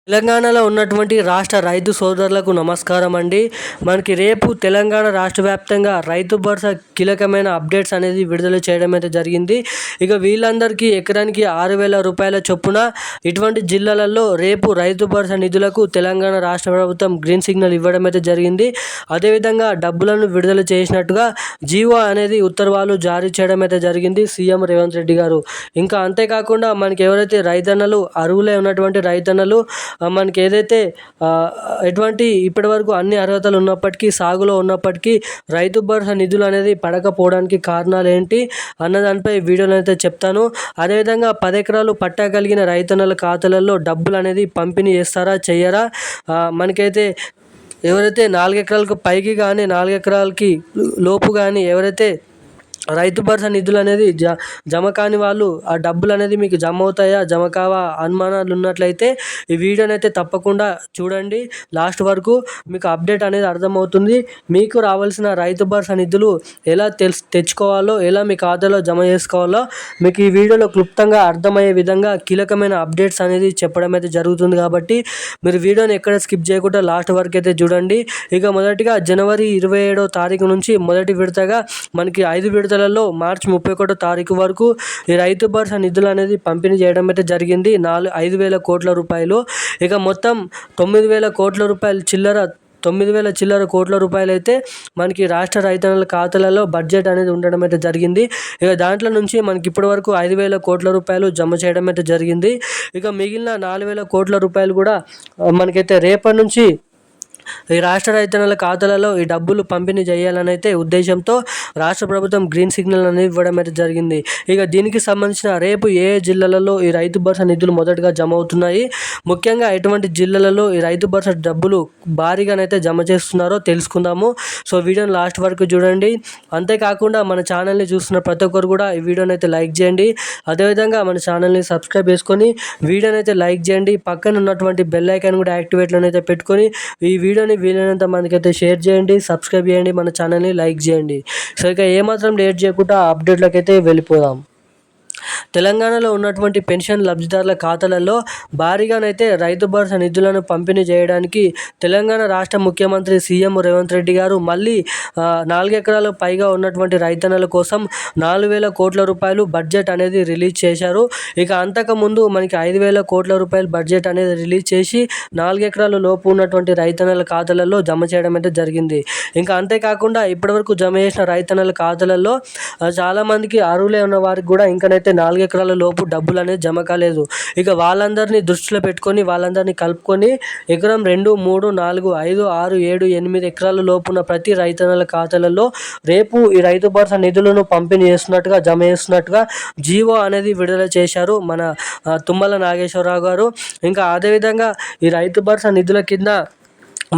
తెలంగాణలో ఉన్నటువంటి రాష్ట్ర రైతు సోదరులకు నమస్కారం అండి. మనకి రేపు తెలంగాణ రాష్ట్ర వ్యాప్తంగా రైతు భరోసా కీలకమైన అప్డేట్స్ అనేది విడుదల చేయడం అయితే జరిగింది. ఇక వీళ్ళందరికీ ఎకరానికి 6,000 రూపాయల చొప్పున ఇటువంటి జిల్లాలలో రేపు రైతు భరోసా నిధులకు తెలంగాణ రాష్ట్ర ప్రభుత్వం గ్రీన్ సిగ్నల్ ఇవ్వడం అయితే జరిగింది. అదేవిధంగా డబ్బులను విడుదల చేసినట్టుగా జీవో అనేది ఉత్తర్వులు జారీ చేయడం అయితే జరిగింది సీఎం రేవంత్ రెడ్డి గారు. ఇంకా అంతేకాకుండా మనకి ఎవరైతే రైతన్నలు అర్హులై ఉన్నటువంటి రైతన్నలు మనకి ఏదైతే ఎటువంటి ఇప్పటివరకు అన్ని అర్హతలు ఉన్నప్పటికీ సాగులో ఉన్నప్పటికీ రైతు భరోసా నిధులు అనేది పడకపోవడానికి కారణాలు ఏంటి అన్న దానిపై వీడియోలో అయితే చెప్తాను. అదేవిధంగా 10 ఎకరాలు పట్టా కలిగిన రైతన్నల ఖాతాలలో డబ్బులు అనేది పంపిణీ చేస్తారా చెయ్యరా, మనకైతే ఎవరైతే 4 ఎకరాలకు పైకి కానీ 4 ఎకరాలకి లోపు కానీ ఎవరైతే రైతు భరోసా నిధులు అనేది జమ కాని వాళ్ళు ఆ డబ్బులు అనేది మీకు జమ అవుతాయా జమ కావా అనుమానాలు ఉన్నట్లయితే ఈ వీడియోని అయితే తప్పకుండా చూడండి. లాస్ట్ వరకు మీకు అప్డేట్ అనేది అర్థమవుతుంది. మీకు రావాల్సిన రైతు భరోసా నిధులు ఎలా తెచ్చుకోవాలో, ఎలా మీ ఖాతాలో జమ చేసుకోవాలో మీకు ఈ వీడియోలో క్లుప్తంగా అర్థమయ్యే విధంగా కీలకమైన అప్డేట్స్ అనేది చెప్పడం అయితే జరుగుతుంది. కాబట్టి మీరు వీడియోని ఎక్కడ స్కిప్ చేయకుండా లాస్ట్ వరకు అయితే చూడండి. ఇక మొదటిగా జనవరి 27వ తారీఖు నుంచి మొదటి విడతగా మనకి 5 విడతలలో మార్చి 31వ తారీఖు వరకు ఈ రైతు భరోసా నిధులు అనేది పంపిణీ చేయడం అయితే జరిగింది. 5,000 కోట్ల రూపాయలు. ఇక మొత్తం 9,000 కోట్ల రూపాయలు చిల్లర 9,000 చిల్లర కోట్ల రూపాయలు అయితే మనకి రాష్ట్ర రైతన్నల ఖాతాలలో బడ్జెట్ అనేది ఉండడం అయితే జరిగింది. ఇక దాంట్లో నుంచి మనకి ఇప్పటి వరకు 5,000 కోట్ల రూపాయలు జమ చేయడం అయితే జరిగింది. ఇక మిగిలిన 4,000 కోట్ల రూపాయలు కూడా మనకైతే రేపటి నుంచి ఈ రాష్ట్ర రైతన్నల ఖాతాలలో ఈ డబ్బులు పంపిణీ చేయాలని అయితే ఉద్దేశంతో రాష్ట్ర ప్రభుత్వం గ్రీన్ సిగ్నల్ అనేది ఇవ్వడం అయితే జరిగింది. ఇక దీనికి సంబంధించిన రేపు ఏ జిల్లాలలో ఈ రైతు భరోసా నిధులు మొదటగా జమ అవుతున్నాయి, ముఖ్యంగా ఎటువంటి జిల్లాలలో ఈ రైతు భరోసా డబ్బులు భారీగానైతే జమ చేస్తున్నారో తెలుసుకుందాము. సో వీడియోని లాస్ట్ వరకు చూడండి. అంతేకాకుండా మన ఛానల్ని చూస్తున్న ప్రతి ఒక్కరు కూడా ఈ వీడియోని అయితే లైక్ చేయండి. అదేవిధంగా మన ఛానల్ని సబ్స్క్రైబ్ చేసుకొని వీడియోని అయితే లైక్ చేయండి. పక్కన ఉన్నటువంటి బెల్ ఐకాన్ కూడా యాక్టివేట్లో అయితే పెట్టుకొని ఈ వీడియోని వీలైనంత మందికి అయితే షేర్ చేయండి, సబ్స్క్రైబ్ చేయండి, మన ఛానల్ని లైక్ చేయండి. సో ఇక ఏమాత్రం లేట్ చేయకుండా అప్డేట్లోకి అయితే వెళ్ళిపోదాం. తెలంగాణలో ఉన్నటువంటి పెన్షన్ లబ్ధిదారుల ఖాతాలలో భారీగానైతే రైతు భరోసా నిధులను పంపిణీ చేయడానికి తెలంగాణ రాష్ట్ర ముఖ్యమంత్రి సీఎం రేవంత్ రెడ్డి గారు మళ్ళీ 4 ఎకరాలకు పైగా ఉన్నటువంటి రైతన్నల కోసం 4,000 కోట్ల రూపాయలు బడ్జెట్ అనేది రిలీజ్ చేశారు. ఇక అంతకుముందు మనకి 5,000 కోట్ల రూపాయలు బడ్జెట్ అనేది రిలీజ్ చేసి 4 ఎకరాల లోపు ఉన్నటువంటి రైతన్నల ఖాతాలలో జమ చేయడం అయితే జరిగింది. ఇంకా అంతేకాకుండా ఇప్పటివరకు జమ చేసిన రైతన్నల ఖాతాలలో చాలామందికి అర్హులే ఉన్న వారికి కూడా ఇంకనైతే 4 ఎకరాల లోపు డబ్బులు అనేది జమ కాలేదు. ఇక వాళ్ళందరినీ దృష్టిలో పెట్టుకొని వాళ్ళందరినీ కలుపుకొని ఎకరం 2, 3, 4, 5, 6, 7, 8 ఎకరాల లోపున్న ప్రతి రైతన్నల ఖాతాలలో రేపు ఈ రైతు భరోసా నిధులను పంపిణీ చేస్తున్నట్టుగా జమ చేస్తున్నట్టుగా జీవో అనేది విడుదల చేశారు మన తుమ్మల నాగేశ్వరరావు గారు. ఇంకా అదేవిధంగా ఈ రైతు భరోసా నిధుల కింద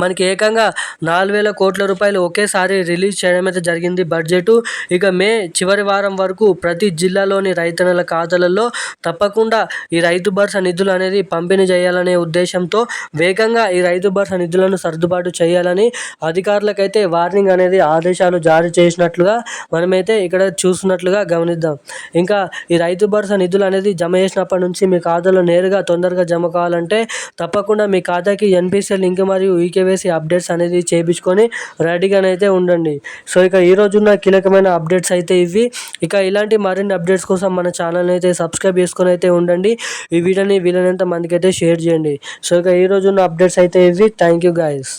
మనకి ఏకంగా 4,000 కోట్ల రూపాయలు ఒకేసారి రిలీజ్ చేయడం అయితే జరిగింది బడ్జెట్. ఇక మే చివరి వారం వరకు ప్రతి జిల్లాలోని రైతన్నల ఖాతాలలో తప్పకుండా ఈ రైతు భరోసా నిధులు అనేది పంపిణీ చేయాలనే ఉద్దేశంతో వేగంగా ఈ రైతు భరోసా నిధులను సర్దుబాటు చేయాలని అధికారులకైతే వార్నింగ్ అనేది ఆదేశాలు జారీ చేసినట్లుగా మనమైతే ఇక్కడ చూస్తున్నట్లుగా గమనిద్దాం. ఇంకా ఈ రైతు భరోసా నిధులు అనేది జమ చేసినప్పటి నుంచి మీ ఖాతాలో నేరుగా తొందరగా జమ కావాలంటే తప్పకుండా మీ ఖాతాకి ఎన్పిసిఐ లింక్ మరియు ఈకేవైసీ అప్డేట్స్ అనేది చేయించుకొని రెడీగానైతే ఉండండి. సో ఇక ఈరోజు ఉన్న కీలకమైన అప్డేట్స్ అయితే ఇవి. ఇక ఇలాంటి మరిన్ని అప్డేట్స్ కోసం మన ఛానల్ని అయితే సబ్స్క్రైబ్ చేసుకొని అయితే ఉండండి. ఈ వీడియోని వీలైనంత మందికి అయితే షేర్ చేయండి. సో ఇక ఈరోజు ఉన్న అప్డేట్స్ అయితే ఇవి. Thank you guys.